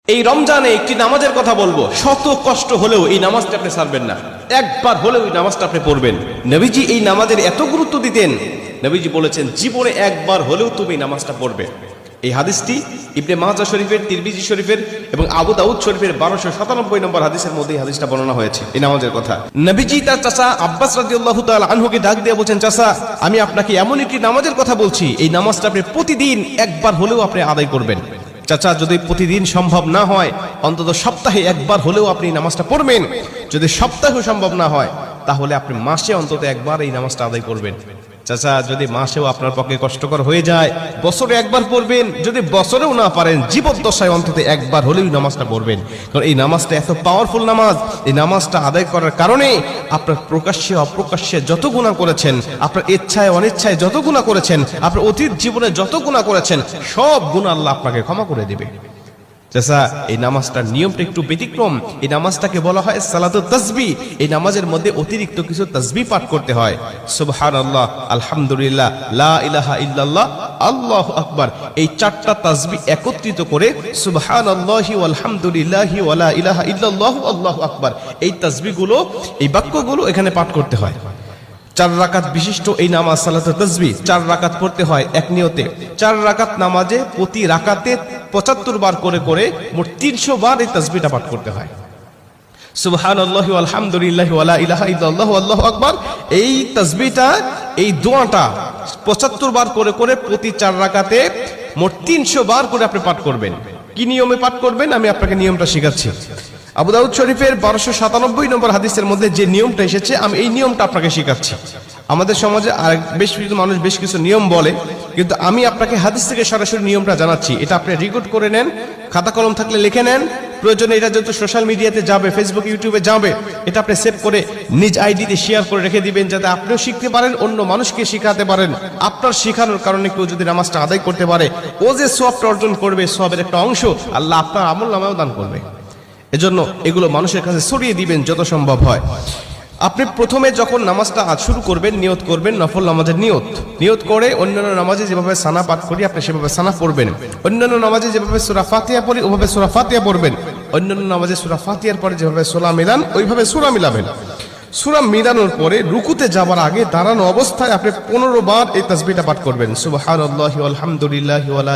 এই রমজানে একটি নামাজের কথা বলবো, শত কষ্ট হলেও এই নামাজটা আপনি ছাড়বেন না, একবার হলেও এই নামাজটা আপনি পড়বেন। নবীজি এই নামাজের এত গুরুত্ব দিতেন, নবীজি বলেছেন জীবনে একবার হলেও তুমি এই নামাজটা পড়বে। এই হাদিসটি ইবনে মাজাহ শরীফের, তিরমিজি শরীফের এবং আবু দাউদ শরীফের 1297 নম্বর হাদিসের মধ্যে এই হাদিসটা বর্ণনা হয়েছে এই নামাজের কথা। নবীজি তার চাচা আব্বাস রাদিয়াল্লাহু তাআলা আনহুকে ডাক দিয়ে বলছেন, চাচা আমি আপনাকে এমন একটি নামাজের কথা বলছি, এই নামাজটা আপনি প্রতিদিন একবার হলেও আপনি আদায় করবেন। চাচা যদি প্রতিদিন সম্ভব না হয়, অন্তত সপ্তাহে একবার হলেও আপনি নামাজটা পড়বেন। যদি সপ্তাহেও সম্ভব না হয়, তাহলে আপনি মাসে অন্তত একবার এই নামাজটা আদায় করবেন। চাচা যদি মাসেও আপনার পক্ষে কষ্টকর হয়ে যায়, বছরে একবার পড়বেন। যদি বছরেও না পারেন, জীবদ্দশায় অন্তত একবার হলেও নামাজটা পড়বেন। কারণ এই নামাজটা এত পাওয়ারফুল নামাজ। এই নামাজটা আদায় করার কারণে আপনার প্রকাশ্যে অপ্রকাশ্যে যত গুনাহ করেছেন, আপনার ইচ্ছায় অনিচ্ছায় যত গুনাহ করেছেন, আপনার অতীত জীবনে যত গুনাহ করেছেন, সব গুনাহ আল্লাহ আপনাকে ক্ষমা করে দেবে। চাচা এই নামাজটার নিয়মটা একটু ব্যতিক্রম। এই নামাজটাকে বলা হয় সালাতুত তাসবিহ। এই নামাজের মধ্যে অতিরিক্ত কিছু তাসবিহ পাঠ করতে হয়। সুবহানাল্লাহ, আলহামদুলিল্লাহ, লা ইলাহা ইল্লাল্লাহ, আল্লাহু আকবার, এই চারটা তাসবিহ একত্রিত করে সুবহানাল্লাহি ওয়াল হামদুলিল্লাহি ওয়া লা ইলাহা ইল্লাল্লাহ আল্লাহু আকবার, এই তাসবিহগুলো, এই বাক্যগুলো এখানে পাঠ করতে হয়। 4 রাকাত বিশিষ্ট এই নামাজ সালাতুত তাসবিহ 4 রাকাত পড়তে হয় এক নিয়তে। 4 রাকাত নামাজে প্রতি রাকাতে 75 বার করে করে মোট 300 বার এই তাসবিহটা পাঠ করতে হয়। সুবহানাল্লাহি ওয়াল হামদুলিল্লাহি ওয়া লা ইলাহা ইল্লাল্লাহু আল্লাহু আকবার, এই তাসবিহটা, এই দোয়াটা 75 বার করে করে প্রতি 4 রাকাতে মোট 300 বার করে আপনি পাঠ করবেন। কি নিয়মে পাঠ করবেন আমি আপনাকে নিয়মটা শেখাচ্ছি। আবু দাউদ শরীফের 1297 নম্বর হাদিসের মধ্যে যে নিয়মটা এসেছে, আমি এই নিয়মটা আপনাকে শেখাচ্ছি। আমাদের সমাজে আর বেশ কিছু মানুষ বেশ কিছু নিয়ম বলে, কিন্তু আমি আপনাকে হাদিস থেকে সরাসরি নিয়মটা জানাচ্ছি। এটা আপনি রেকর্ড করে নেন, খাতা কলম থাকলে লিখে নেন। প্রয়োজনে এটা যেহেতু সোশ্যাল মিডিয়াতে যাবে, ফেসবুক ইউটিউবে যাবে, এটা আপনি সেভ করে নিজ আইডিতে শেয়ার করে রেখে দিবেন, যাতে আপনিও শিখতে পারেন, অন্য মানুষকে শিখাতে পারেন। আপনার শেখানোর কারণে কেউ যদি নামাজটা আদায় করতে পারে, ও যে সওয়াবটা অর্জন করবে, সওয়াবের একটা অংশ আল্লাহ আপনার আমলনামায়ও দান করবে। এজন্য এগুলো মানুষের কাছে ছড়িয়ে দিবেন যত সম্ভব হয়। আপনি প্রথমে যখন নামাজটা শুরু করবেন, নিয়ত করবেন নফল নামাজের নিয়ত করে অন্যান্য নামাজে যেভাবে সানা পাঠ করি আপনি সেভাবে সানা পড়বেন। অন্যান্য নামাজে যেভাবে সূরা ফাতিহা পড়ি ওভাবে সূরা ফাতিহা পড়বেন। অন্যান্য নামাজে সূরা ফাতিহার পরে যেভাবে সূরা মিলান ওইভাবে সূরা মিলাবেন। সূরা মিলানোর পরে রুকুতে যাবার আগে দাঁড়ানো অবস্থায় আপনি 15 বার এই তাসবিহটা পাঠ করবেন। সুবহানাল্লাহি ওয়াল হামদুলিল্লাহি ওয়া লা